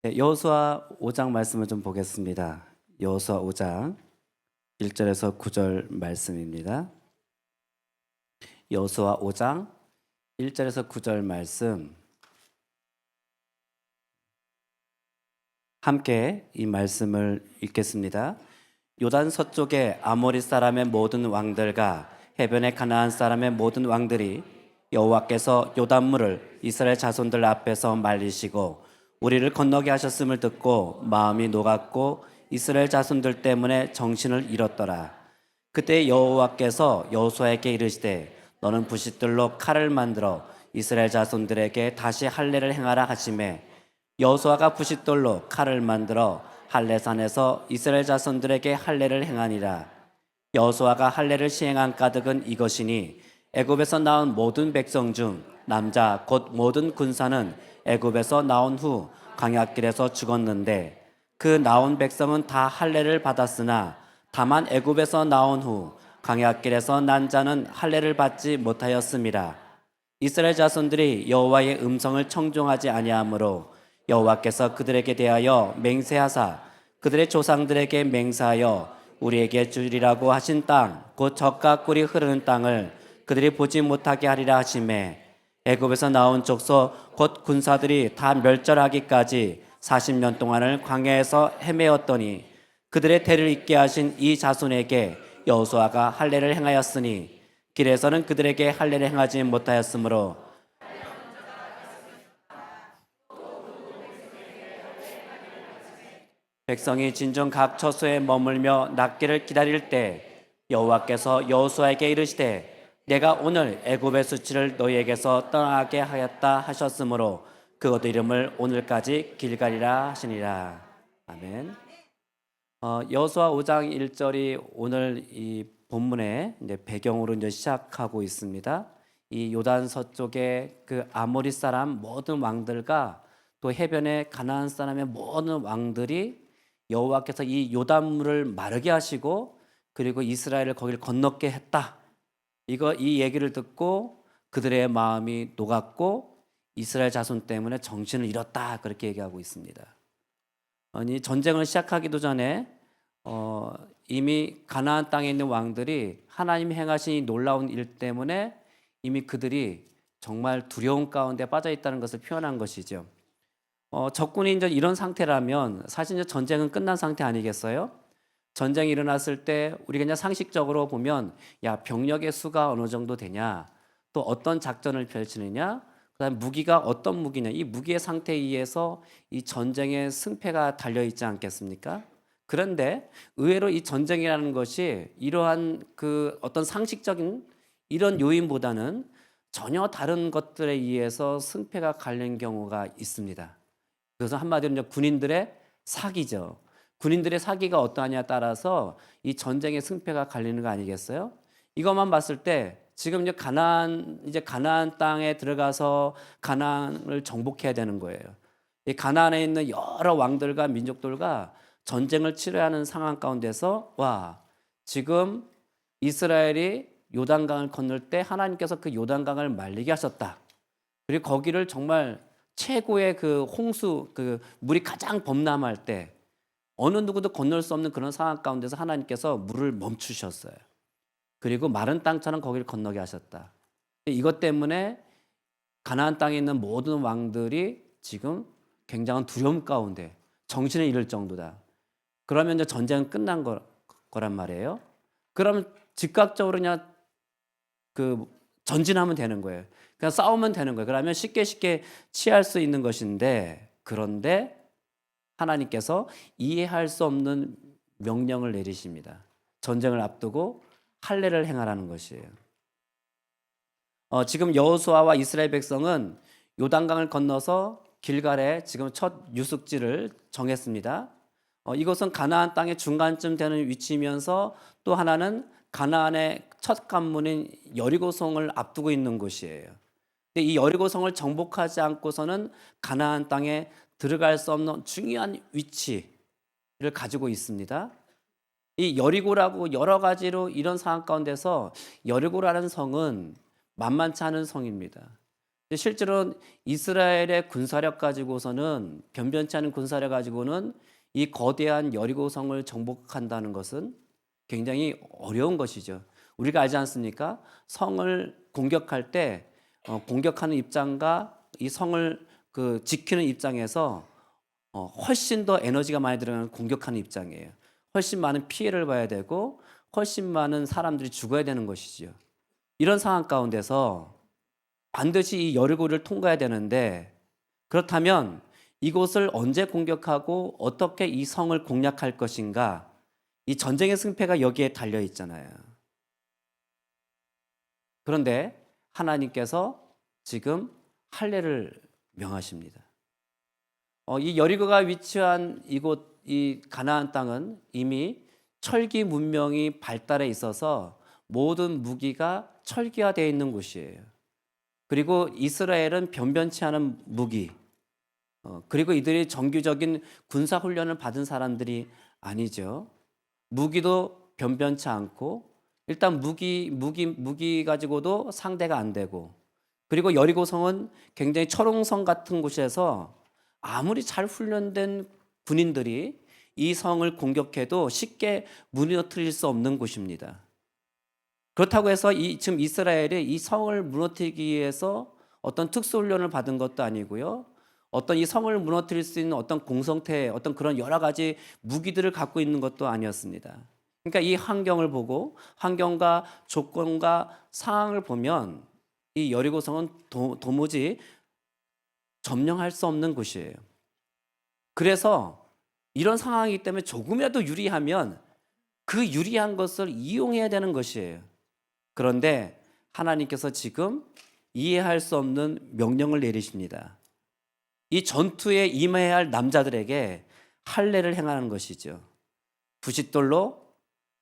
네, 여호수아 5장 말씀을 좀 보겠습니다. 여호수아 5장 1절에서 9절 말씀입니다. 여호수아 5장 1절에서 9절 말씀 함께 이 말씀을 읽겠습니다. 요단 서쪽의 아모리 사람의 모든 왕들과 해변의 가나안 사람의 모든 왕들이 여호와께서 요단물을 이스라엘 자손들 앞에서 말리시고 우리를 건너게 하셨음을 듣고 마음이 녹았고 이스라엘 자손들 때문에 정신을 잃었더라. 그때 여호와께서 여호수아에게 이르시되 너는 부싯돌로 칼을 만들어 이스라엘 자손들에게 다시 할례를 행하라 하시매 여호수아가 부싯돌로 칼을 만들어 할례산에서 이스라엘 자손들에게 할례를 행하니라. 여호수아가 할례를 시행한 까닭은 이것이니 애굽에서 나온 모든 백성 중 남자 곧 모든 군사는 애굽에서 나온 후 광야길에서 죽었는데 그 나온 백성은 다 할례를 받았으나 다만 애굽에서 나온 후 광야길에서 난 자는 할례를 받지 못하였음이라. 이스라엘 자손들이 여호와의 음성을 청종하지 아니하므로 여호와께서 그들에게 대하여 맹세하사 그들의 조상들에게 맹세하여 우리에게 주리라고 하신 땅 곧 젖과 꿀이 흐르는 땅을 그들이 보지 못하게 하리라 하시매 애굽에서 나온 족속 곧 군사들이 다 멸절하기까지 40년 동안을 광야에서 헤매었더니 그들의 대를 잇게 하신 이 자손에게 여호수아가 할례를 행하였으니 길에서는 그들에게 할례를 행하지 못하였으므로 백성이 진중 각 처소에 머물며 낫기를 기다릴 때 여호와께서 여호수아에게 이르시되 내가 오늘 애굽의 수치를 너희에게서 떠나게 하였다 하셨으므로 그것 이름을 오늘까지 길갈이라 하시니라. 아멘. 여호수아 5장 1절이 오늘 이 본문의 이제 배경으로 이제 시작하고 있습니다. 이 요단 서쪽의 그 아모리 사람 모든 왕들과 또 해변의 가나안 사람의 모든 왕들이 여호와께서 이 요단물을 마르게 하시고 그리고 이스라엘을 거기를 건너게 했다. 이 얘기를 듣고 그들의 마음이 녹았고 이스라엘 자손 때문에 정신을 잃었다. 그렇게 얘기하고 있습니다. 아니 전쟁을 시작하기도 전에 이미 가나안 땅에 있는 왕들이 하나님 행하신 이 놀라운 일 때문에 이미 그들이 정말 두려움 가운데 빠져 있다는 것을 표현한 것이죠. 적군이 이제 이런 상태라면 사실 이제 전쟁은 끝난 상태 아니겠어요? 전쟁이 일어났을 때 우리가 그냥 상식적으로 보면 야 병력의 수가 어느 정도 되냐, 또 어떤 작전을 펼치느냐, 그다음 무기가 어떤 무기냐, 이 무기의 상태에 의해서 이 전쟁의 승패가 달려 있지 않겠습니까? 그런데 의외로 이 전쟁이라는 것이 이러한 그 어떤 상식적인 이런 요인보다는 전혀 다른 것들에 의해서 승패가 갈리는 경우가 있습니다. 그래서 한마디로 이제 군인들의 사기죠. 군인들의 사기가 어떠하냐에 따라서 이 전쟁의 승패가 갈리는 거 아니겠어요? 이것만 봤을 때 지금 이제 가나안 땅에 들어가서 가나안을 정복해야 되는 거예요. 이 가나안에 있는 여러 왕들과 민족들과 전쟁을 치러야 하는 상황 가운데서 와 지금 이스라엘이 요단강을 건널 때 하나님께서 그 요단강을 말리게 하셨다. 그리고 거기를 정말 최고의 그 홍수 그 물이 가장 범람할 때 어느 누구도 건널 수 없는 그런 상황 가운데서 하나님께서 물을 멈추셨어요. 그리고 마른 땅처럼 거기를 건너게 하셨다. 이것 때문에 가나안 땅에 있는 모든 왕들이 지금 굉장한 두려움 가운데 정신을 잃을 정도다. 그러면 이제 전쟁은 끝난 거란 말이에요. 그러면 즉각적으로 그냥 그 전진하면 되는 거예요. 그냥 싸우면 되는 거예요. 그러면 쉽게 취할 수 있는 것인데 그런데 하나님께서 이해할 수 없는 명령을 내리십니다. 전쟁을 앞두고 할례를 행하라는 것이에요. 지금 여호수아와 이스라엘 백성은 요단강을 건너서 길갈에 지금 첫 유숙지를 정했습니다. 이것은 가나안 땅의 중간쯤 되는 위치이면서 또 하나는 가나안의 첫 관문인 여리고성을 앞두고 있는 곳이에요. 근데 이 여리고성을 정복하지 않고서는 가나안 땅에 들어갈 수 없는 중요한 위치를 가지고 있습니다. 이 여리고라고 여러 가지로 이런 상황 가운데서 여리고라는 성은 만만치 않은 성입니다. 실제로 이스라엘의 군사력 가지고서는 변변치 않은 군사력 가지고는 이 거대한 여리고성을 정복한다는 것은 굉장히 어려운 것이죠. 우리가 알지 않습니까? 성을 공격할 때 공격하는 입장과 이 성을 지키는 입장에서 훨씬 더 에너지가 많이 들어가는 공격하는 입장이에요. 훨씬 많은 피해를 봐야 되고 훨씬 많은 사람들이 죽어야 되는 것이지요. 이런 상황 가운데서 반드시 이 여리고를 통과해야 되는데, 그렇다면 이곳을 언제 공격하고 어떻게 이 성을 공략할 것인가, 이 전쟁의 승패가 여기에 달려 있잖아요. 그런데 하나님께서 지금 할례를 명하십니다. 이 여리고가 위치한 이곳, 이 가나안 땅은 이미 철기 문명이 발달해 있어서 모든 무기가 철기화되어 있는 곳이에요. 그리고 이스라엘은 변변치 않은 무기, 그리고 이들이 정규적인 군사 훈련을 받은 사람들이 아니죠. 무기도 변변치 않고, 일단 무기 가지고도 상대가 안 되고, 그리고 여리고성은 굉장히 철옹성 같은 곳에서 아무리 잘 훈련된 군인들이 이 성을 공격해도 쉽게 무너뜨릴 수 없는 곳입니다. 그렇다고 해서 지금 이스라엘이 이 성을 무너뜨리기 위해서 어떤 특수훈련을 받은 것도 아니고요. 어떤 이 성을 무너뜨릴 수 있는 어떤 공성태, 어떤 그런 여러 가지 무기들을 갖고 있는 것도 아니었습니다. 그러니까 이 환경을 보고, 환경과 조건과 상황을 보면 이 여리고성은 도무지 점령할 수 없는 곳이에요. 그래서 이런 상황이기 때문에 조금이라도 유리하면 그 유리한 것을 이용해야 되는 것이에요. 그런데 하나님께서 지금 이해할 수 없는 명령을 내리십니다. 이 전투에 임해야 할 남자들에게 할례를 행하는 것이죠. 부싯돌로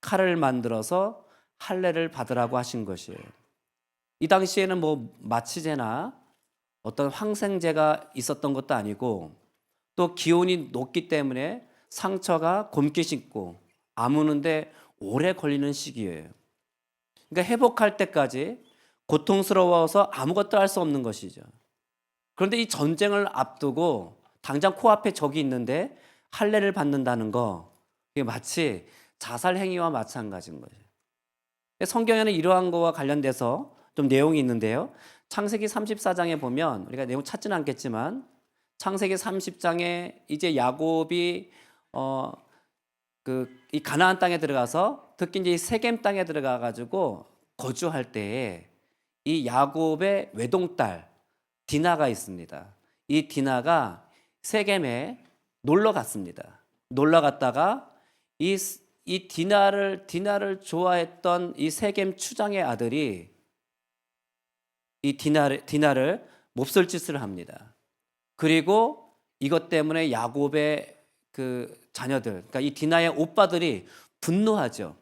칼을 만들어서 할례를 받으라고 하신 것이에요. 이 당시에는 뭐 마취제나 어떤 항생제가 있었던 것도 아니고, 또 기온이 높기 때문에 상처가 곪게 씹고 아무는데 오래 걸리는 시기예요. 그러니까 회복할 때까지 고통스러워서 아무것도 할 수 없는 것이죠. 그런데 이 전쟁을 앞두고 당장 코앞에 적이 있는데 할례를 받는다는 거, 이게 마치 자살 행위와 마찬가지인 거죠. 성경에는 이러한 거와 관련돼서 좀 내용이 있는데요. 창세기 34장에 보면, 우리가 내용 찾지는 않겠지만 창세기 30장에 이제 야곱이 이 가나안 땅에 들어가서, 특히 이제 이 세겜 땅에 들어가 가지고 거주할 때에 이 야곱의 외동딸 디나가 있습니다. 이 디나가 세겜에 놀러 갔습니다. 놀러 갔다가 이 디나를 좋아했던 이 세겜 추장의 아들이 이 디나를 몹쓸 짓을 합니다. 그리고 이것 때문에 야곱의 그 자녀들, 그러니까 이 디나의 오빠들이 분노하죠.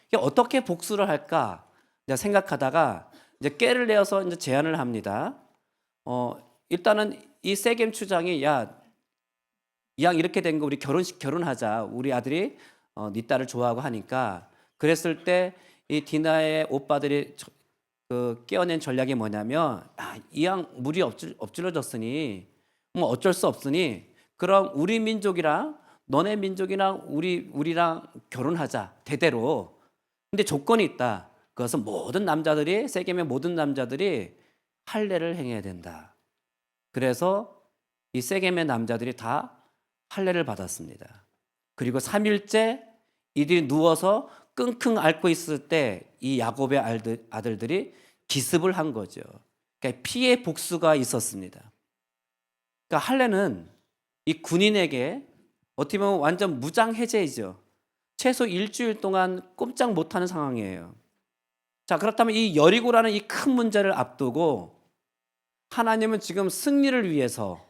이게 어떻게 복수를 할까 생각하다가 이제 꾀를 내어서 이제 제안을 합니다. 일단은 이 세겜 추장이, 야, 이왕 이렇게 된 거 우리 결혼하자. 우리 아들이 네 딸을 좋아하고 하니까. 그랬을 때 이 디나의 오빠들이 깨어낸 전략이 뭐냐면, 이왕 물이 엎질러졌으니 뭐 어쩔 수 없으니 그럼 우리 민족이랑 너네 민족이랑 우리랑 결혼하자, 대대로. 근데 조건이 있다. 그것은 모든 남자들이, 세겜의 모든 남자들이 할례를 행해야 된다. 그래서 이 세겜의 남자들이 다 할례를 받았습니다. 그리고 3일째 이들이 누워서 끙끙 앓고 있을 때 이 야곱의 아들들이 기습을 한 거죠. 그러니까 피해 복수가 있었습니다. 그러니까 할례는 이 군인에게 어떻게 보면 완전 무장 해제이죠. 최소 일주일 동안 꼼짝 못하는 상황이에요. 자, 그렇다면 이 여리고라는 이 큰 문제를 앞두고 하나님은 지금 승리를 위해서,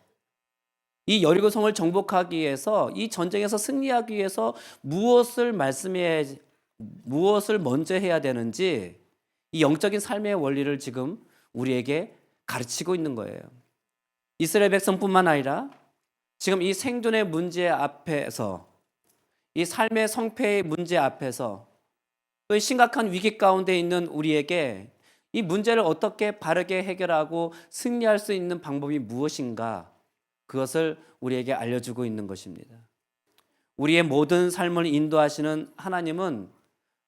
이 여리고성을 정복하기 위해서, 이 전쟁에서 승리하기 위해서 무엇을 먼저 해야 되는지, 이 영적인 삶의 원리를 지금 우리에게 가르치고 있는 거예요. 이스라엘 백성뿐만 아니라 지금 이 생존의 문제 앞에서, 이 삶의 성패의 문제 앞에서, 또 심각한 위기 가운데 있는 우리에게 이 문제를 어떻게 바르게 해결하고 승리할 수 있는 방법이 무엇인가? 그것을 우리에게 알려주고 있는 것입니다. 우리의 모든 삶을 인도하시는 하나님은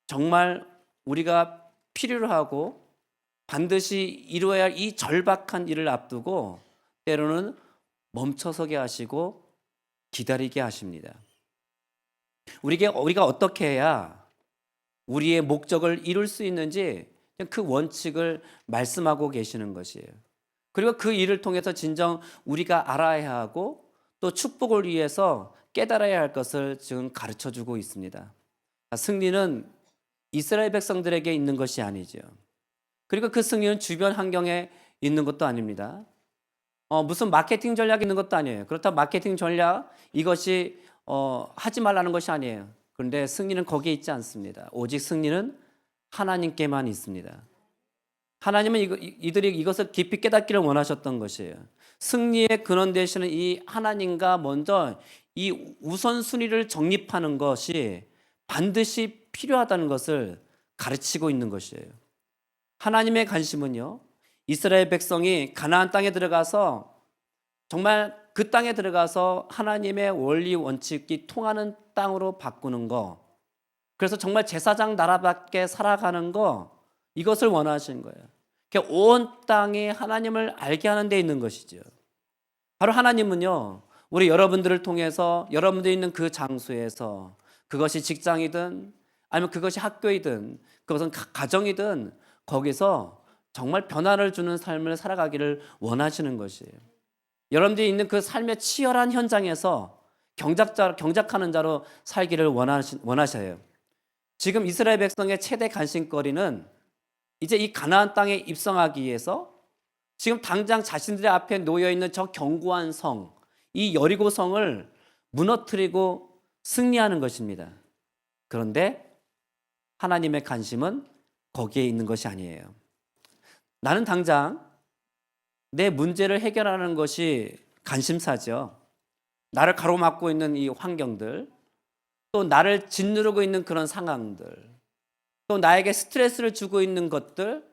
정말 우리가 필요로 하고 반드시 이루어야 할 이 절박한 일을 앞두고 때로는 멈춰서게 하시고 기다리게 하십니다. 우리가 어떻게 해야 우리의 목적을 이룰 수 있는지 그 원칙을 말씀하고 계시는 것이에요. 그리고 그 일을 통해서 진정 우리가 알아야 하고 또 축복을 위해서 깨달아야 할 것을 지금 가르쳐 주고 있습니다. 승리는 이스라엘 백성들에게 있는 것이 아니죠. 그리고 그 승리는 주변 환경에 있는 것도 아닙니다. 무슨 마케팅 전략이 있는 것도 아니에요. 그렇다고 마케팅 전략 이것이 하지 말라는 것이 아니에요. 그런데 승리는 거기에 있지 않습니다. 오직 승리는 하나님께만 있습니다. 하나님은 이들이 이것을 깊이 깨닫기를 원하셨던 것이에요. 승리의 근원 되시는 이 하나님과 먼저 이 우선순위를 정립하는 것이 반드시 필요하다는 것을 가르치고 있는 것이에요. 하나님의 관심은요, 이스라엘 백성이 가나안 땅에 들어가서 정말 그 땅에 들어가서 하나님의 원리 원칙이 통하는 땅으로 바꾸는 거, 그래서 정말 제사장 나라밖에 살아가는 거, 이것을 원하시는 거예요. 온 땅이 하나님을 알게 하는 데 있는 것이죠. 바로 하나님은요, 우리 여러분들을 통해서 여러분들이 있는 그 장소에서, 그것이 직장이든 아니면 그것이 학교이든 그것은 가정이든 거기서 정말 변화를 주는 삶을 살아가기를 원하시는 것이에요. 여러분들이 있는 그 삶의 치열한 현장에서 경작하는 자로 살기를 원하셔요. 지금 이스라엘 백성의 최대 관심거리는 이제 이 가나안 땅에 입성하기 위해서 지금 당장 자신들의 앞에 놓여 있는 저 견고한 성, 이 여리고 성을 무너뜨리고 승리하는 것입니다. 그런데 하나님의 관심은 거기에 있는 것이 아니에요. 나는 당장 내 문제를 해결하는 것이 관심사죠. 나를 가로막고 있는 이 환경들, 또 나를 짓누르고 있는 그런 상황들, 또 나에게 스트레스를 주고 있는 것들,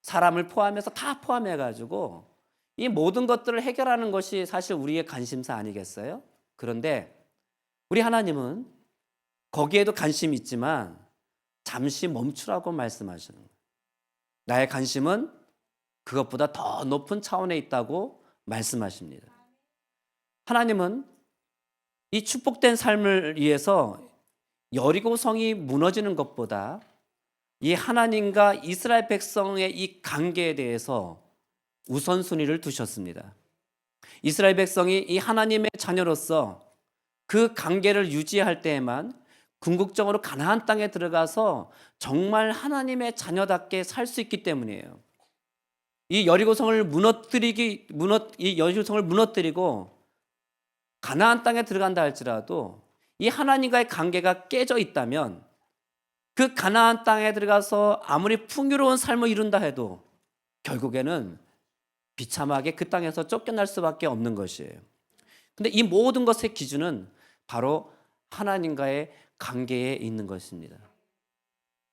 사람을 포함해서 다 포함해가지고 이 모든 것들을 해결하는 것이 사실 우리의 관심사 아니겠어요? 그런데 우리 하나님은 거기에도 관심이 있지만 잠시 멈추라고 말씀하시는 거예요. 나의 관심은 그것보다 더 높은 차원에 있다고 말씀하십니다. 하나님은 이 축복된 삶을 위해서 여리고 성이 무너지는 것보다 이 하나님과 이스라엘 백성의 이 관계에 대해서 우선순위를 두셨습니다. 이스라엘 백성이 이 하나님의 자녀로서 그 관계를 유지할 때에만 궁극적으로 가나안 땅에 들어가서 정말 하나님의 자녀답게 살 수 있기 때문이에요. 이 여리고성을 무너뜨리고 가나안 땅에 들어간다 할지라도 이 하나님과의 관계가 깨져 있다면 그 가나안 땅에 들어가서 아무리 풍요로운 삶을 이룬다 해도 결국에는 비참하게 그 땅에서 쫓겨날 수밖에 없는 것이에요. 근데 이 모든 것의 기준은 바로 하나님과의 관계에 있는 것입니다.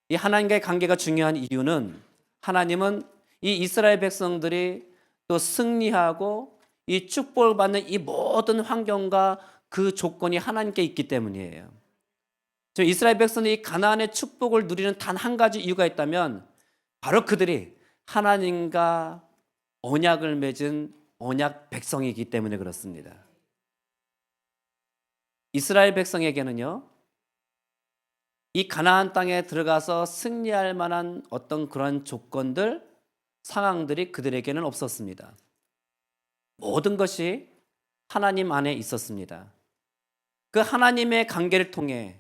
이 하나님과의 관계가 중요한 이유는 하나님은 이 이스라엘 백성들이 또 승리하고 이 축복을 받는 이 모든 환경과 그 조건이 하나님께 있기 때문이에요. 이스라엘 백성이 가나안의 축복을 누리는 단 한 가지 이유가 있다면 바로 그들이 하나님과 언약을 맺은 언약 백성이기 때문에 그렇습니다. 이스라엘 백성에게는요, 이 가나안 땅에 들어가서 승리할 만한 어떤 그런 조건들, 상황들이 그들에게는 없었습니다. 모든 것이 하나님 안에 있었습니다. 그 하나님의 관계를 통해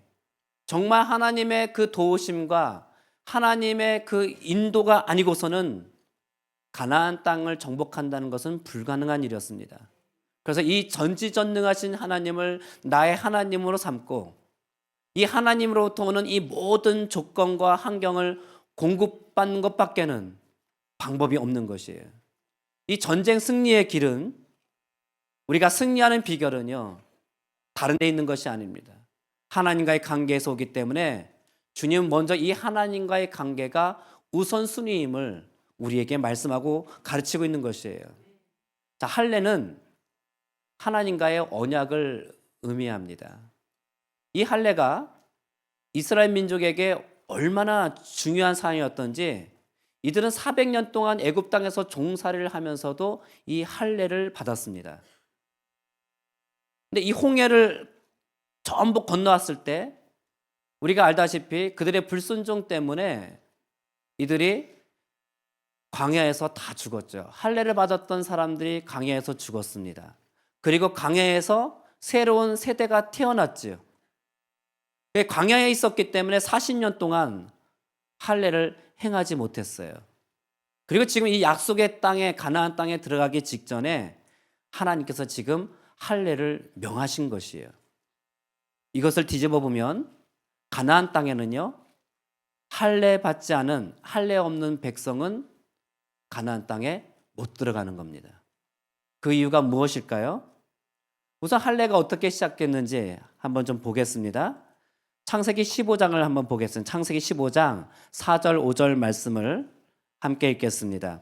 정말 하나님의 그 도우심과 하나님의 그 인도가 아니고서는 가나안 땅을 정복한다는 것은 불가능한 일이었습니다. 그래서 이 전지전능하신 하나님을 나의 하나님으로 삼고 이 하나님으로부터 오는 이 모든 조건과 환경을 공급받는 것밖에는 방법이 없는 것이에요. 이 전쟁 승리의 길은, 우리가 승리하는 비결은요, 다른 데 있는 것이 아닙니다. 하나님과의 관계에서 오기 때문에 주님은 먼저 이 하나님과의 관계가 우선순위임을 우리에게 말씀하고 가르치고 있는 것이에요. 자, 할례는 하나님과의 언약을 의미합니다. 이 할례가 이스라엘 민족에게 얼마나 중요한 사항이었던지 이들은 400년 동안 애굽 땅에서 종살이를 하면서도 이 할례를 받았습니다. 근데 이 홍해를 전부 건너왔을 때 우리가 알다시피 그들의 불순종 때문에 이들이 광야에서 다 죽었죠. 할례를 받았던 사람들이 광야에서 죽었습니다. 그리고 광야에서 새로운 세대가 태어났지요. 광야에 있었기 때문에 40년 동안 할례를 행하지 못했어요. 그리고 지금 이 약속의 땅에 가나안 땅에 들어가기 직전에 하나님께서 지금 할례를 명하신 것이에요. 이것을 뒤집어 보면 가나안 땅에는요, 할례 받지 않은 할례 없는 백성은 가나안 땅에 못 들어가는 겁니다. 그 이유가 무엇일까요? 우선 할례가 어떻게 시작됐는지 한번 좀 보겠습니다. 창세기 15장을 한번 보겠습니다. 창세기 15장 4절 5절 말씀을 함께 읽겠습니다.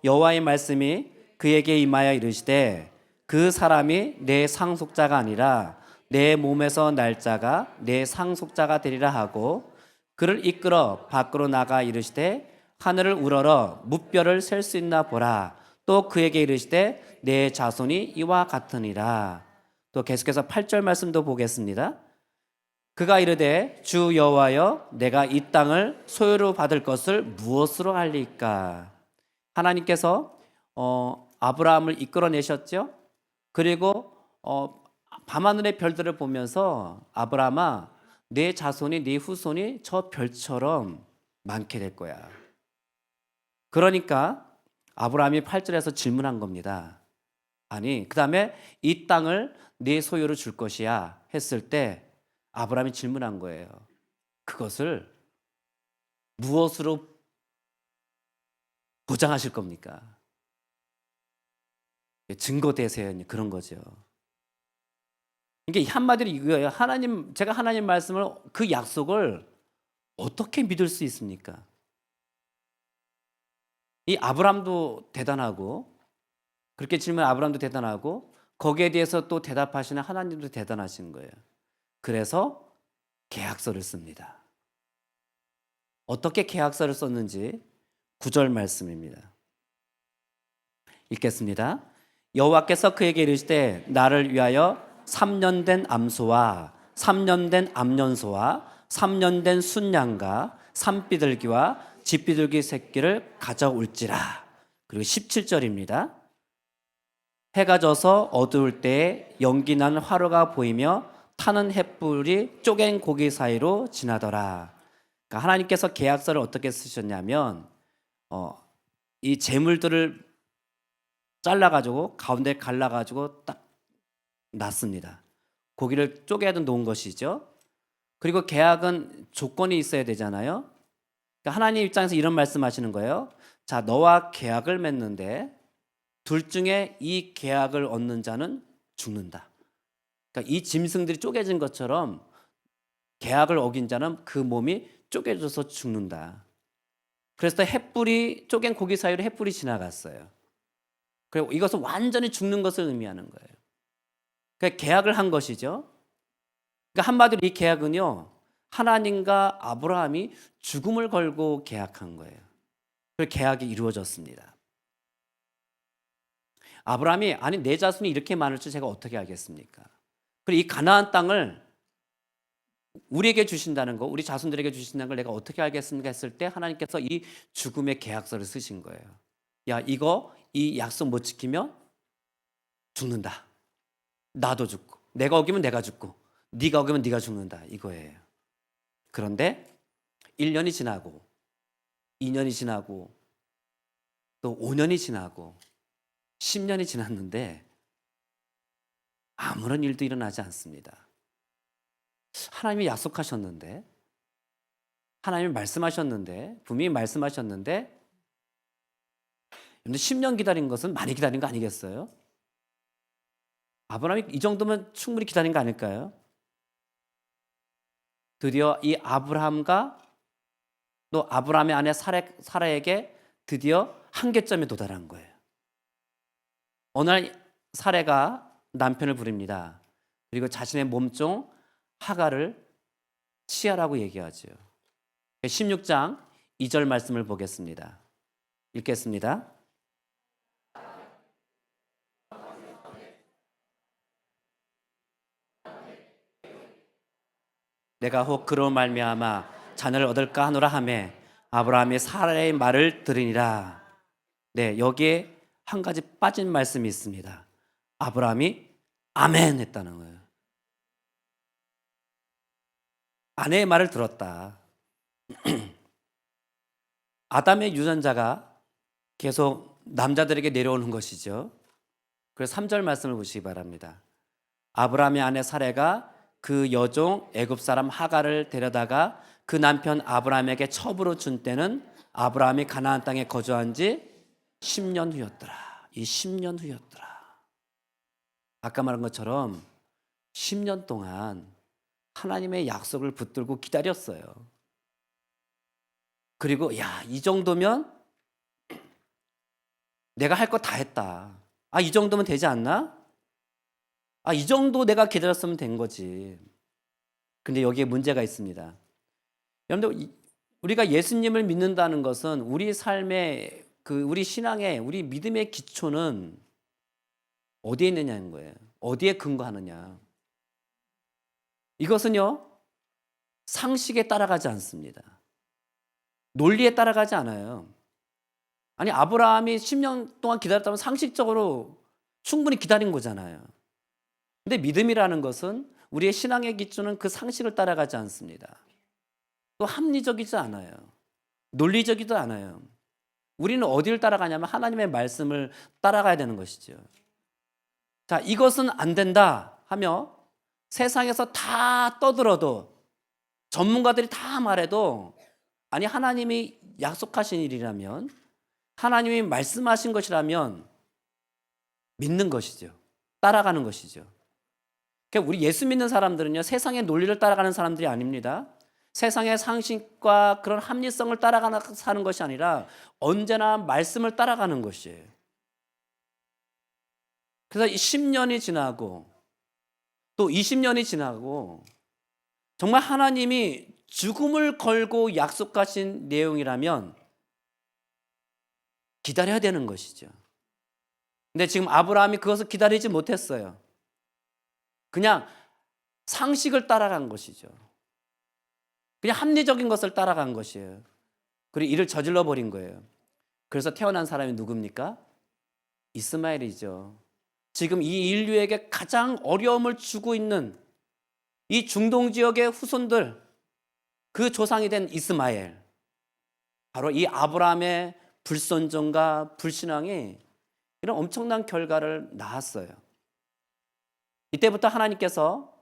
여호와의 말씀이 그에게 임하여 이르시되 그 사람이 내 상속자가 아니라 내 몸에서 날 자가 내 상속자가 되리라 하고 그를 이끌어 밖으로 나가 이르시되 하늘을 우러러 무뼈를 셀 수 있나 보라. 또 그에게 이르시되 내 자손이 이와 같으니라. 또 계속해서 8절 말씀도 보겠습니다. 그가 이르되 주 여호와여 내가 이 땅을 소유로 받을 것을 무엇으로 알리까? 하나님께서 아브라함을 이끌어내셨죠. 그리고 밤하늘의 별들을 보면서 아브라함아 내 자손이 네 후손이 저 별처럼 많게 될 거야. 그러니까 아브라함이 8절에서 질문한 겁니다. 아니 그 다음에 이 땅을 네 소유로 줄 것이야 했을 때 아브라함이 질문한 거예요. 그것을 무엇으로 보장하실 겁니까? 증거 대세요. 그런 거죠. 이게 한마디로 이거예요. 제가 하나님 말씀을 그 약속을 어떻게 믿을 수 있습니까? 이 아브라함도 대단하고 그렇게 질문 아브라함도 대단하고 거기에 대해서 또 대답하시는 하나님도 대단하신 거예요. 그래서 계약서를 씁니다. 어떻게 계약서를 썼는지 9절 말씀입니다. 읽겠습니다. 여호와께서 그에게 이르시되 나를 위하여 3년 된 암소와 3년 된 암년소와 3년 된 순양과 산비둘기와 집비둘기 새끼를 가져올지라. 그리고 17절입니다. 해가 져서 어두울 때에 연기 난 화로가 보이며 타는 횃불이 쪼갠 고기 사이로 지나더라. 그러니까 하나님께서 계약서를 어떻게 쓰셨냐면 이 재물들을 잘라가지고 가운데 갈라가지고 딱 놨습니다. 고기를 쪼개어 놓은 것이죠. 그리고 계약은 조건이 있어야 되잖아요. 그러니까 하나님 입장에서 이런 말씀하시는 거예요. 자, 너와 계약을 맺는데 둘 중에 이 계약을 얻는 자는 죽는다. 그러니까 이 짐승들이 쪼개진 것처럼 계약을 어긴 자는 그 몸이 쪼개져서 죽는다. 그래서 횃불이 쪼갠 고기 사이로 횃불이 지나갔어요. 그리고 이것은 완전히 죽는 것을 의미하는 거예요. 그러니까 계약을 한 것이죠. 그러니까 한마디로 이 계약은요, 하나님과 아브라함이 죽음을 걸고 계약한 거예요. 그 계약이 이루어졌습니다. 아브라함이 아니 내 자손이 이렇게 많을 줄 제가 어떻게 알겠습니까? 그리고 이 가나안 땅을 우리에게 주신다는 거, 우리 자손들에게 주신다는 걸 내가 어떻게 알겠습니까? 했을 때 하나님께서 이 죽음의 계약서를 쓰신 거예요. 야, 이 약속 못 지키면 죽는다. 나도 죽고, 내가 어기면 내가 죽고, 네가 어기면 네가 죽는다. 이거예요. 그런데 1년이 지나고 2년이 지나고 또 5년이 지나고 10년이 지났는데 아무런 일도 일어나지 않습니다. 하나님이 약속하셨는데, 하나님이 말씀하셨는데, 분명히 말씀하셨는데 10년 기다린 것은 많이 기다린 거 아니겠어요? 아브라함이 이 정도면 충분히 기다린 거 아닐까요? 드디어 이 아브라함과 또 아브라함의 아내 사라에게 드디어 한계점에 도달한 거예요. 어느 날 사레가 남편을 부릅니다. 그리고 자신의 몸종 하갈을 치하라고 얘기하죠. 16장 2절 말씀을 보겠습니다. 읽겠습니다. 내가 혹 그로 말미암아 자녀를 얻을까 하노라 하매 아브라함이 사라의 말을 들으니라. 네, 여기에 한 가지 빠진 말씀이 있습니다. 아브라함이 아멘 했다는 거예요. 아내의 말을 들었다. 아담의 유전자가 계속 남자들에게 내려오는 것이죠. 그래서 3절 말씀을 보시기 바랍니다. 아브라함의 아내 사레가 그 여종 애굽 사람 하갈을 데려다가 그 남편 아브라함에게 첩으로 준 때는 아브라함이 가나안 땅에 거주한 지 10년 후였더라. 이 10년 후였더라. 아까 말한 것처럼 10년 동안 하나님의 약속을 붙들고 기다렸어요. 그리고 이 정도면 내가 할 거 다 했다. 이 정도면 되지 않나? 이 정도 내가 기다렸으면 된 거지. 근데 여기에 문제가 있습니다. 여러분들, 우리가 예수님을 믿는다는 것은 우리 삶의 우리 신앙의 우리 믿음의 기초는 어디에 있느냐는 거예요. 어디에 근거하느냐. 이것은요, 상식에 따라가지 않습니다. 논리에 따라가지 않아요. 아니, 아브라함이 10년 동안 기다렸다면 상식적으로 충분히 기다린 거잖아요. 근데 믿음이라는 것은 우리의 신앙의 기초는 그 상식을 따라가지 않습니다. 또 합리적이지 않아요. 논리적이지도 않아요. 우리는 어디를 따라가냐면 하나님의 말씀을 따라가야 되는 것이죠. 자, 이것은 안 된다 하며 세상에서 다 떠들어도 전문가들이 다 말해도 아니, 하나님이 약속하신 일이라면 하나님이 말씀하신 것이라면 믿는 것이죠. 따라가는 것이죠. 그러니까 우리 예수 믿는 사람들은요, 세상의 논리를 따라가는 사람들이 아닙니다. 세상의 상식과 그런 합리성을 따라가는 사는 것이 아니라 언제나 말씀을 따라가는 것이에요. 그래서 10년이 지나고 또 20년이 지나고 정말 하나님이 죽음을 걸고 약속하신 내용이라면 기다려야 되는 것이죠. 근데 지금 아브라함이 그것을 기다리지 못했어요. 그냥 상식을 따라간 것이죠. 그냥 합리적인 것을 따라간 것이에요. 그리고 이를 저질러 버린 거예요. 그래서 태어난 사람이 누굽니까? 이스마엘이죠. 지금 이 인류에게 가장 어려움을 주고 있는 이 중동 지역의 후손들, 그 조상이 된 이스마엘, 바로 이 아브라함의 불순종과 불신앙이 이런 엄청난 결과를 낳았어요. 이때부터 하나님께서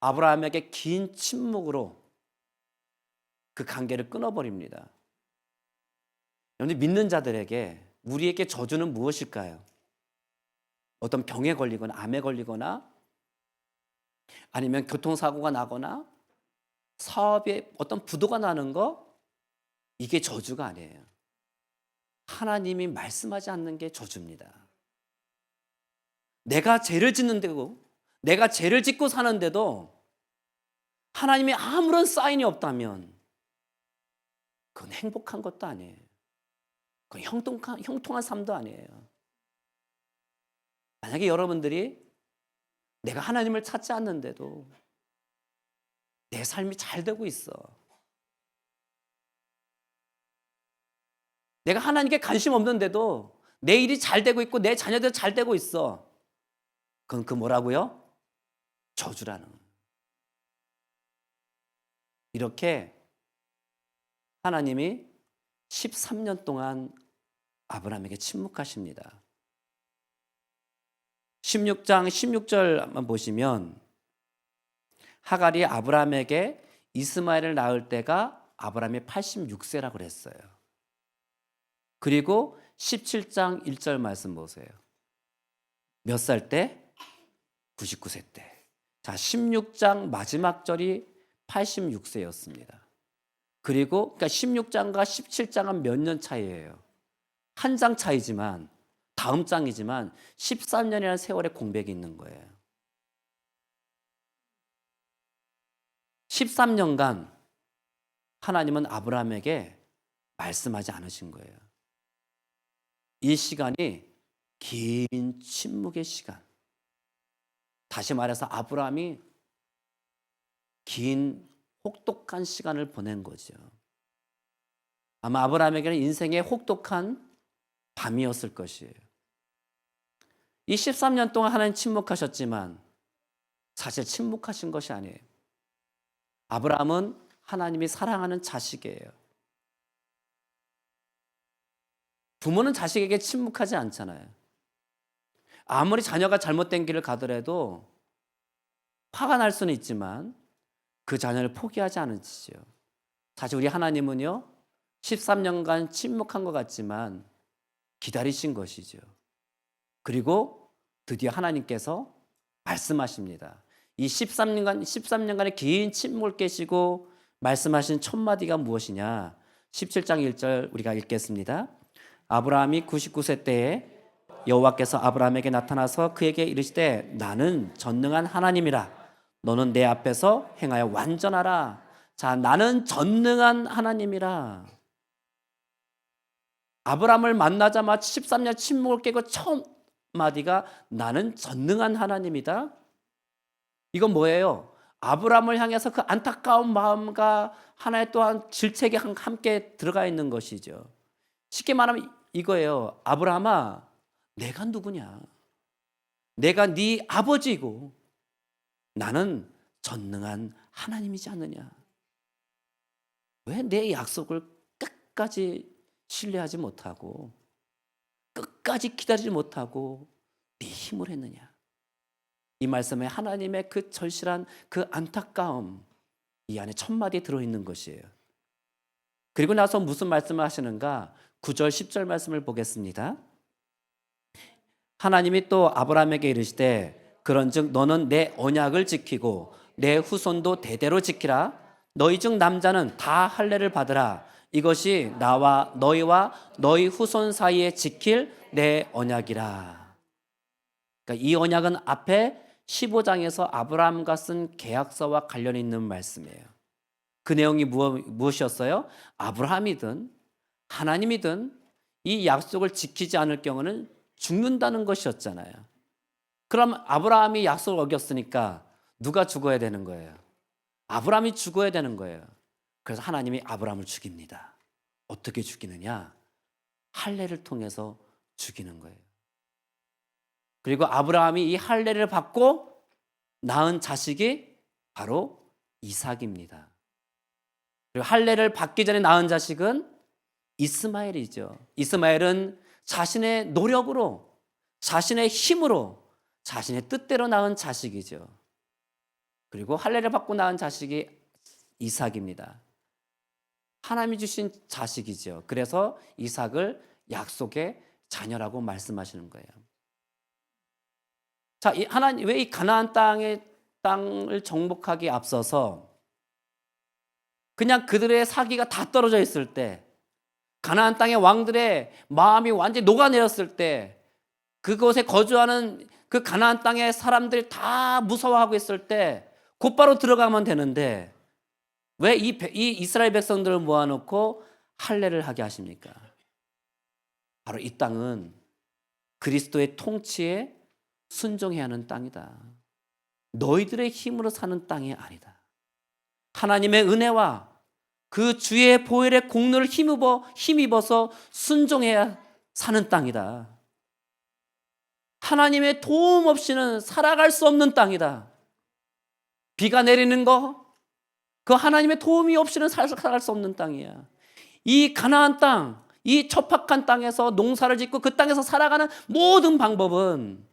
아브라함에게 긴 침묵으로 그 관계를 끊어버립니다. 여러분, 믿는 자들에게 우리에게 저주는 무엇일까요? 어떤 병에 걸리거나 암에 걸리거나 아니면 교통사고가 나거나 사업에 어떤 부도가 나는 거, 이게 저주가 아니에요. 하나님이 말씀하지 않는 게 저주입니다. 내가 죄를 짓는데도, 내가 죄를 짓고 사는데도 하나님이 아무런 사인이 없다면 그건 행복한 것도 아니에요. 그건 형통한 삶도 아니에요. 만약에 여러분들이 내가 하나님을 찾지 않는데도 내 삶이 잘 되고 있어, 내가 하나님께 관심 없는데도 내 일이 잘 되고 있고 내 자녀들 잘 되고 있어, 그건 그 뭐라고요? 저주라는 거예요. 이렇게 하나님이 13년 동안 아브라함에게 침묵하십니다. 16장 16절 한번 보시면 하갈이 아브라함에게 이스마엘을 낳을 때가 아브라함이 86세라고 그랬어요. 그리고 17장 1절 말씀 보세요. 몇 살 때? 99세 때. 자, 16장 마지막 절이 86세였습니다. 그리고 그러니까 16장과 17장은 몇 년 차이예요? 한 장 차이지만, 다음 장이지만 13년이라는 세월의 공백이 있는 거예요. 13년간 하나님은 아브라함에게 말씀하지 않으신 거예요. 이 시간이 긴 침묵의 시간. 다시 말해서 아브라함이 긴 혹독한 시간을 보낸 거죠. 아마 아브라함에게는 인생의 혹독한 밤이었을 것이에요. 이 13년 동안 하나님 침묵하셨지만 사실 침묵하신 것이 아니에요. 아브라함은 하나님이 사랑하는 자식이에요. 부모는 자식에게 침묵하지 않잖아요. 아무리 자녀가 잘못된 길을 가더라도 화가 날 수는 있지만 그 자녀를 포기하지 않으시죠. 사실 우리 하나님은요, 13년간 침묵한 것 같지만 기다리신 것이죠. 그리고 드디어 하나님께서 말씀하십니다. 이 13년간의 긴 침묵을 깨시고 말씀하신 첫 마디가 무엇이냐? 17장 1절 우리가 읽겠습니다. 아브라함이 99세 때에 여호와께서 아브라함에게 나타나서 그에게 이르시되 나는 전능한 하나님이라 너는 내 앞에서 행하여 완전하라. 자, 나는 전능한 하나님이라. 아브라함을 만나자마자 13년 침묵을 깨고 첫 마디가 나는 전능한 하나님이다. 이건 뭐예요? 아브라함을 향해서 그 안타까운 마음과 하나의 또한 질책이 함께 들어가 있는 것이죠. 쉽게 말하면 이거예요. 아브라함아, 내가 누구냐? 내가 네 아버지이고 나는 전능한 하나님이지 않느냐? 왜 내 약속을 끝까지 신뢰하지 못하고 끝까지 기다리지 못하고 네 힘을 했느냐? 이 말씀에 하나님의 그 절실한 그 안타까움 이 안에 첫 마디에 들어있는 것이에요. 그리고 나서 무슨 말씀을 하시는가? 9절 10절 말씀을 보겠습니다. 하나님이 또 아브라함에게 이르시되 그런즉 너는 내 언약을 지키고 내 후손도 대대로 지키라. 너희 중 남자는 다 할례를 받으라. 이것이 나와 너희와 너희 후손 사이에 지킬 내 언약이라. 그러니까 이 언약은 앞에 15장에서 아브라함과 쓴 계약서와 관련이 있는 말씀이에요. 그 내용이 무엇이었어요? 아브라함이든 하나님이든 이 약속을 지키지 않을 경우는 죽는다는 것이었잖아요. 그럼 아브라함이 약속을 어겼으니까 누가 죽어야 되는 거예요? 아브라함이 죽어야 되는 거예요. 그래서 하나님이 아브라함을 죽입니다. 어떻게 죽이느냐? 할례를 통해서 죽이는 거예요. 그리고 아브라함이 이 할례를 받고 낳은 자식이 바로 이삭입니다. 그리고 할례를 받기 전에 낳은 자식은 이스마엘이죠. 이스마엘은 자신의 노력으로, 자신의 힘으로, 자신의 뜻대로 낳은 자식이죠. 그리고 할례를 받고 낳은 자식이 이삭입니다. 하나님이 주신 자식이죠. 그래서 이삭을 약속의 자녀라고 말씀하시는 거예요. 자, 하나님 왜 이 가나안 땅을 정복하기에 앞서서 그냥 그들의 사기가 다 떨어져 있을 때, 가나안 땅의 왕들의 마음이 완전히 녹아내렸을 때, 그곳에 거주하는 그 가나안 땅의 사람들이 다 무서워하고 있을 때 곧바로 들어가면 되는데 왜 이 이스라엘 백성들을 모아놓고 할례를 하게 하십니까? 바로 이 땅은 그리스도의 통치에 순종해야 하는 땅이다. 너희들의 힘으로 사는 땅이 아니다. 하나님의 은혜와 그 주의 보혈의 공로를 힘입어서 순종해야 사는 땅이다. 하나님의 도움 없이는 살아갈 수 없는 땅이다. 비가 내리는 거, 그 하나님의 도움이 없이는 살아갈 수 없는 땅이야. 이 가나안 땅, 이 척박한 땅에서 농사를 짓고 그 땅에서 살아가는 모든 방법은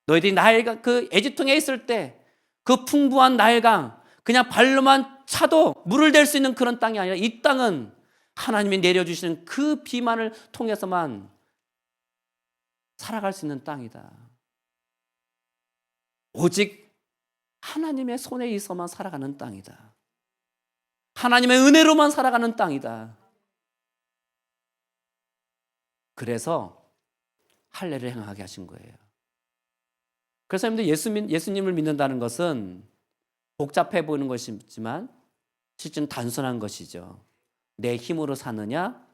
너희들이 나일강, 그 에집통에 있을 때 그 풍부한 나일강, 그냥 발로만 차도 물을 댈 수 있는 그런 땅이 아니라 이 땅은 하나님이 내려주시는 그 비만을 통해서만 살아갈 수 있는 땅이다. 오직 하나님의 손에 있어만 살아가는 땅이다. 하나님의 은혜로만 살아가는 땅이다. 그래서 할례를 행하게 하신 거예요. 그래서 여러분들 예수님을 믿는다는 것은 복잡해 보이는 것이지만 실제는 단순한 것이죠. 내 힘으로 사느냐,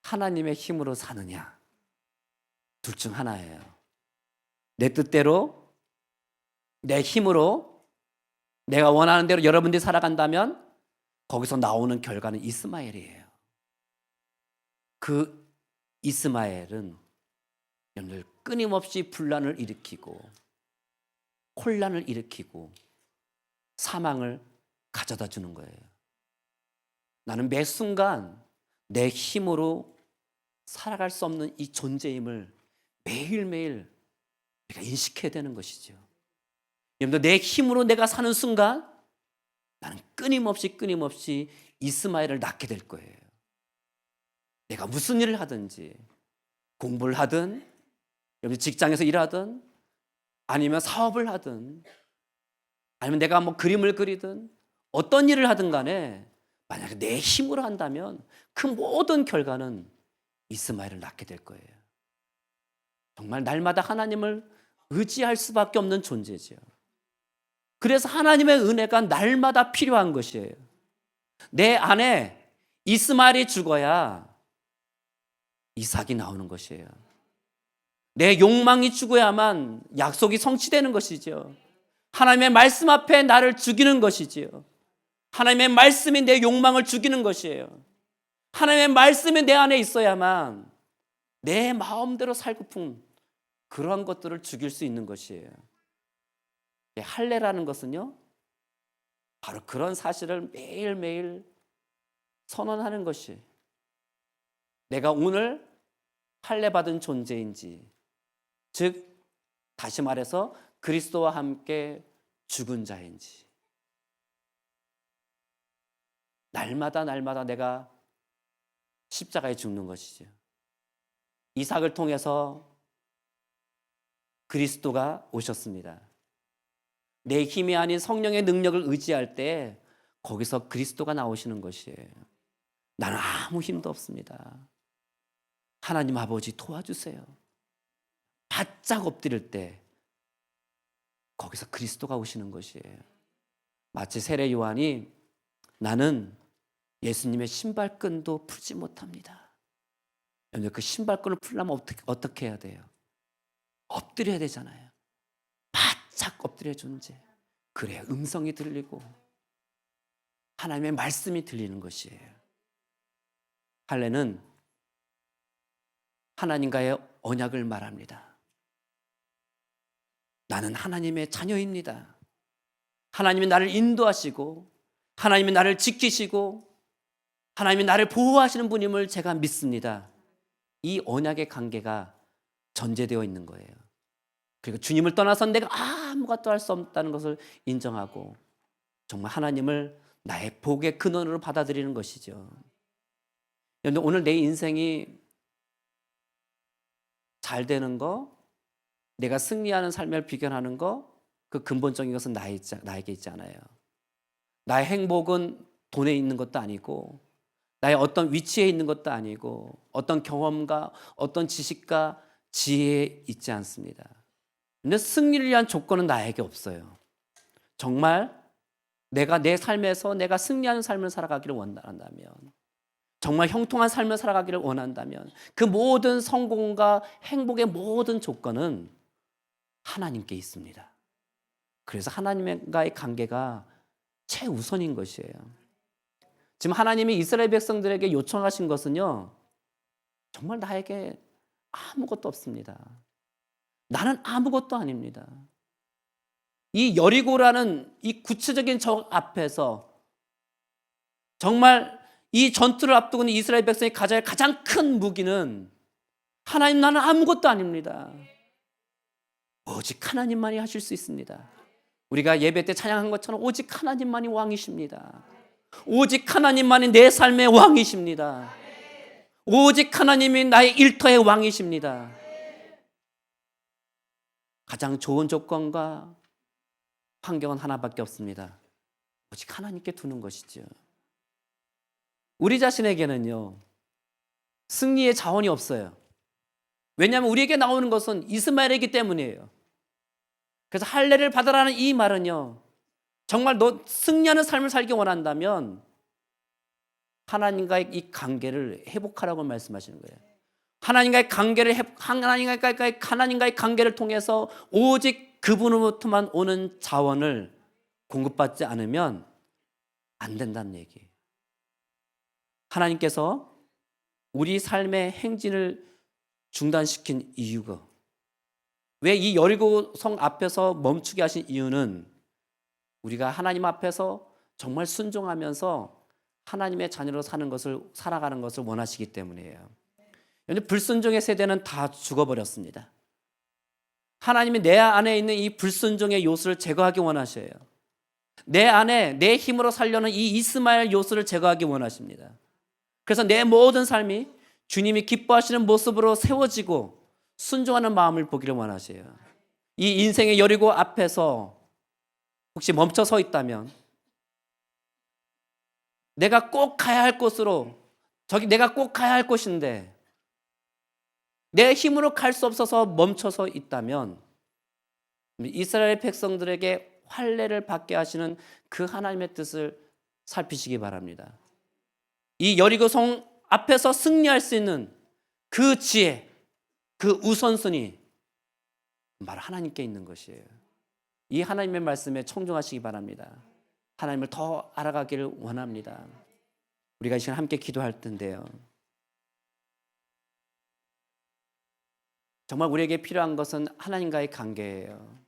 하나님의 힘으로 사느냐, 둘 중 하나예요. 내 뜻대로, 내 힘으로, 내가 원하는 대로 여러분들이 살아간다면 거기서 나오는 결과는 이스마엘이에요. 그 이스마엘은 여러분들 끊임없이 분란을 일으키고 혼란을 일으키고 사망을 가져다 주는 거예요. 나는 매 순간 내 힘으로 살아갈 수 없는 이 존재임을 매일매일 우리가 인식해야 되는 것이죠. 여러분들 내 힘으로 내가 사는 순간 나는 끊임없이 이스마엘을 낳게 될 거예요. 내가 무슨 일을 하든지 공부를 하든 여기 직장에서 일하든 아니면 사업을 하든 아니면 내가 뭐 그림을 그리든 어떤 일을 하든 간에 만약에 내 힘으로 한다면 그 모든 결과는 이스마엘을 낳게 될 거예요. 정말 날마다 하나님을 의지할 수밖에 없는 존재죠. 그래서 하나님의 은혜가 날마다 필요한 것이에요. 내 안에 이스마엘이 죽어야 이삭이 나오는 것이에요. 내 욕망이 죽어야만 약속이 성취되는 것이죠. 하나님의 말씀 앞에 나를 죽이는 것이지요. 하나님의 말씀이 내 욕망을 죽이는 것이에요. 하나님의 말씀이 내 안에 있어야만 내 마음대로 살고픈 그러한 것들을 죽일 수 있는 것이에요. 할례라는 것은요, 바로 그런 사실을 매일매일 선언하는 것이 내가 오늘 할례 받은 존재인지, 즉 다시 말해서 그리스도와 함께 죽은 자인지, 날마다 내가 십자가에 죽는 것이죠. 이삭을 통해서 그리스도가 오셨습니다. 내 힘이 아닌 성령의 능력을 의지할 때 거기서 그리스도가 나오시는 것이에요. 나는 아무 힘도 없습니다. 하나님 아버지 도와주세요. 바짝 엎드릴 때 거기서 그리스도가 오시는 것이에요. 마치 세례 요한이 나는 예수님의 신발끈도 풀지 못합니다. 그 신발끈을 풀려면 어떻게 해야 돼요? 엎드려야 되잖아요. 바짝 엎드려 존재. 그래야 음성이 들리고 하나님의 말씀이 들리는 것이에요. 할례는 하나님과의 언약을 말합니다. 나는 하나님의 자녀입니다. 하나님이 나를 인도하시고 하나님이 나를 지키시고 하나님이 나를 보호하시는 분임을 제가 믿습니다. 이 언약의 관계가 전제되어 있는 거예요. 그리고 주님을 떠나선 내가 아무것도 할 수 없다는 것을 인정하고 정말 하나님을 나의 복의 근원으로 받아들이는 것이죠. 여러분, 오늘 내 인생이 잘 되는 거, 내가 승리하는 삶을 비견하는 거, 그 근본적인 것은 나에게 있지 않아요. 나의 행복은 돈에 있는 것도 아니고 나의 어떤 위치에 있는 것도 아니고 어떤 경험과 어떤 지식과 지혜에 있지 않습니다. 근데 승리를 위한 조건은 나에게 없어요. 정말 내가 내 삶에서 내가 승리하는 삶을 살아가기를 원한다면, 정말 형통한 삶을 살아가기를 원한다면 그 모든 성공과 행복의 모든 조건은 하나님께 있습니다. 그래서 하나님과의 관계가 최우선인 것이에요. 지금 하나님이 이스라엘 백성들에게 요청하신 것은요, 정말 나에게 아무것도 없습니다. 나는 아무것도 아닙니다. 이 여리고라는 이 구체적인 적 앞에서 정말 이 전투를 앞두고 있는 이스라엘 백성이 가져야 할 가장 큰 무기는 하나님, 나는 아무것도 아닙니다. 오직 하나님만이 하실 수 있습니다. 우리가 예배 때 찬양한 것처럼 오직 하나님만이 왕이십니다. 오직 하나님만이 내 삶의 왕이십니다. 오직 하나님이 나의 일터의 왕이십니다. 가장 좋은 조건과 환경은 하나밖에 없습니다. 오직 하나님께 두는 것이죠. 우리 자신에게는요, 승리의 자원이 없어요. 왜냐하면 우리에게 나오는 것은 이스마엘이기 때문이에요. 그래서 할례를 받으라는 이 말은요, 정말 너 승리하는 삶을 살기 원한다면 하나님과의 이 관계를 회복하라고 말씀하시는 거예요. 하나님과의 관계를 통해서 오직 그분으로부터만 오는 자원을 공급받지 않으면 안 된다는 얘기예요. 하나님께서 우리 삶의 행진을 중단시킨 이유가, 왜 이 여리고 성 앞에서 멈추게 하신 이유는 우리가 하나님 앞에서 정말 순종하면서 하나님의 자녀로 살아가는 것을 원하시기 때문이에요. 불순종의 세대는 다 죽어버렸습니다. 하나님이 내 안에 있는 이 불순종의 요소를 제거하기 원하셔요. 내 안에 내 힘으로 살려는 이 이스마엘 요소를 제거하기 원하십니다. 그래서 내 모든 삶이 주님이 기뻐하시는 모습으로 세워지고 순종하는 마음을 보기를 원하세요. 이 인생의 여리고 앞에서 혹시 멈춰 서 있다면, 내가 꼭 가야 할 곳으로, 저기 내가 꼭 가야 할 곳인데 내 힘으로 갈 수 없어서 멈춰서 있다면, 이스라엘 백성들에게 할례를 받게 하시는 그 하나님의 뜻을 살피시기 바랍니다. 이 여리고 성 앞에서 승리할 수 있는 그 지혜, 그 우선순위 바로 하나님께 있는 것이에요. 이 하나님의 말씀에 청종하시기 바랍니다. 하나님을 더 알아가기를 원합니다. 우리가 이 시간 함께 기도할 텐데요, 정말 우리에게 필요한 것은 하나님과의 관계예요.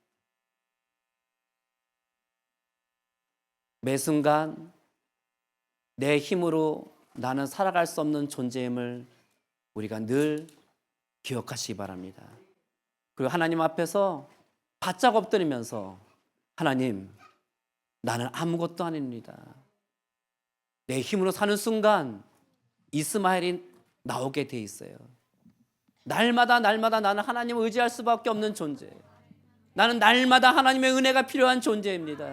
매 순간 내 힘으로 나는 살아갈 수 없는 존재임을 우리가 늘 기억하시기 바랍니다. 그리고 하나님 앞에서 바짝 엎드리면서, 하나님, 나는 아무것도 아닙니다. 내 힘으로 사는 순간 이스마엘이 나오게 돼 있어요. 날마다 나는 하나님을 의지할 수밖에 없는 존재. 나는 날마다 하나님의 은혜가 필요한 존재입니다.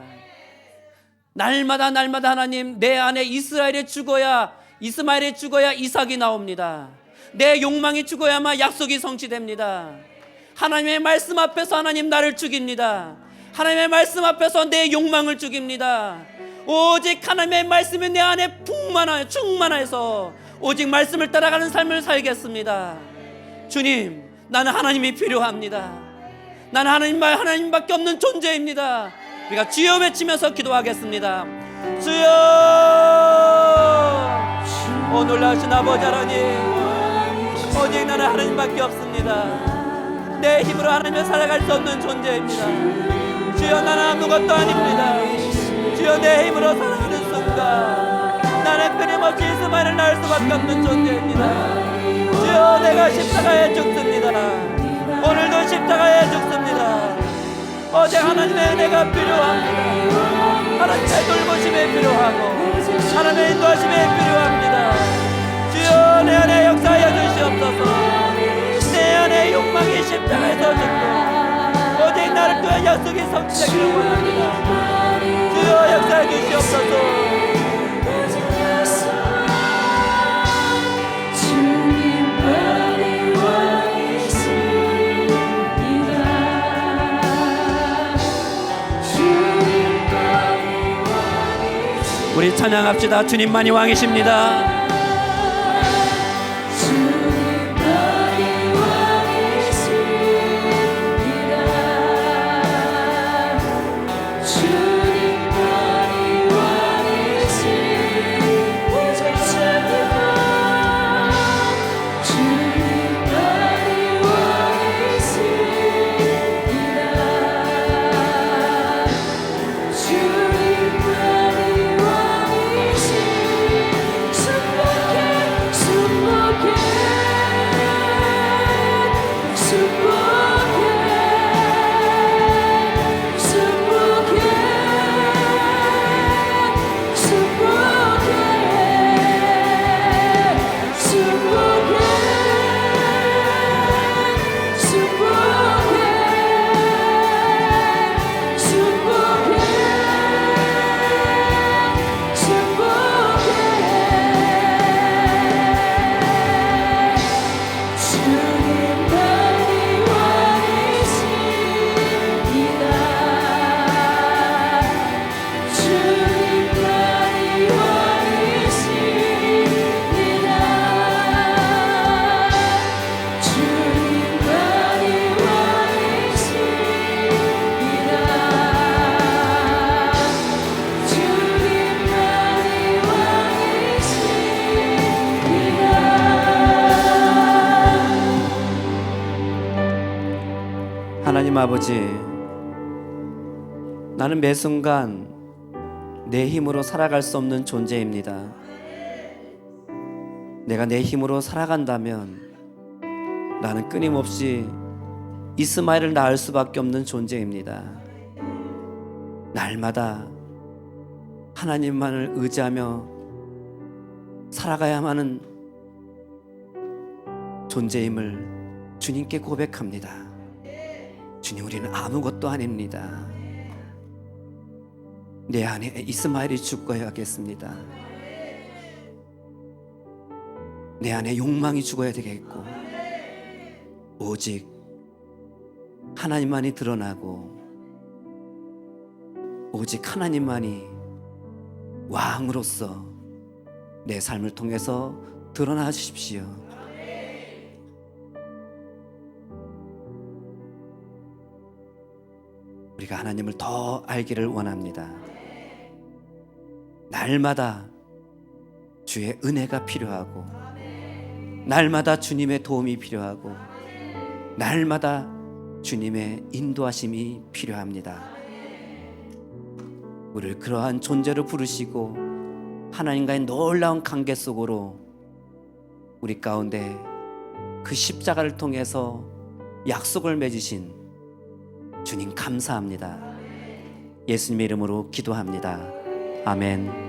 날마다 하나님, 내 안에 이스마엘이 죽어야 이삭이 나옵니다. 내 욕망이 죽어야만 약속이 성취됩니다. 하나님의 말씀 앞에서 하나님 나를 죽입니다. 하나님의 말씀 앞에서 내 욕망을 죽입니다. 오직 하나님의 말씀이 내 안에 충만해서 오직 말씀을 따라가는 삶을 살겠습니다. 주님, 나는 하나님이 필요합니다. 나는 하나님밖에 없는 존재입니다. 우리가 주여 외치면서 기도하겠습니다. 주여! 오 놀라우신 아버지 하나님, 오직 나는 하나님밖에 없습니다. 내 힘으로 하나님을 살아갈 수 없는 존재입니다. 주여, 나는 아무것도 아닙니다. 주여, 내 힘으로 살아가는 순간 나는 끊임없이 이스마엘을 낳을 수밖에 없는 존재입니다. 주여, 내가 십자가에 죽습니다. 오늘도 십자가에 죽습니다. 어제 하나님의 은혜가 필요합니다. 하나님의 돌보심이 필요하고 하나님의 인도하심이 필요합니다. 주여, 내 안에 역사하여 주시옵소서. 내 안에 욕망이 십자가에서 죽고 오직 나를 통해 약속이 성취되기를 원합니다. 주여, 역사해 주시옵소서. 우리 찬양합시다. 주님만이 왕이십니다. 아버지, 나는 매 순간 내 힘으로 살아갈 수 없는 존재입니다. 내가 내 힘으로 살아간다면 나는 끊임없이 이스마엘을 낳을 수밖에 없는 존재입니다. 날마다 하나님만을 의지하며 살아가야만 하는 존재임을 주님께 고백합니다. 주님, 우리는 아무것도 아닙니다. 내 안에 이스마엘이 죽어야겠습니다. 내 안에 욕망이 죽어야 되겠고, 오직 하나님만이 드러나고, 오직 하나님만이 왕으로서 내 삶을 통해서 드러나 주십시오. 우리가 하나님을 더 알기를 원합니다. 날마다 주의 은혜가 필요하고, 날마다 주님의 도움이 필요하고, 날마다 주님의 인도하심이 필요합니다. 우리를 그러한 존재로 부르시고 하나님과의 놀라운 관계 속으로 우리 가운데 그 십자가를 통해서 약속을 맺으신 주님 감사합니다. 예수님의 이름으로 기도합니다. 아멘.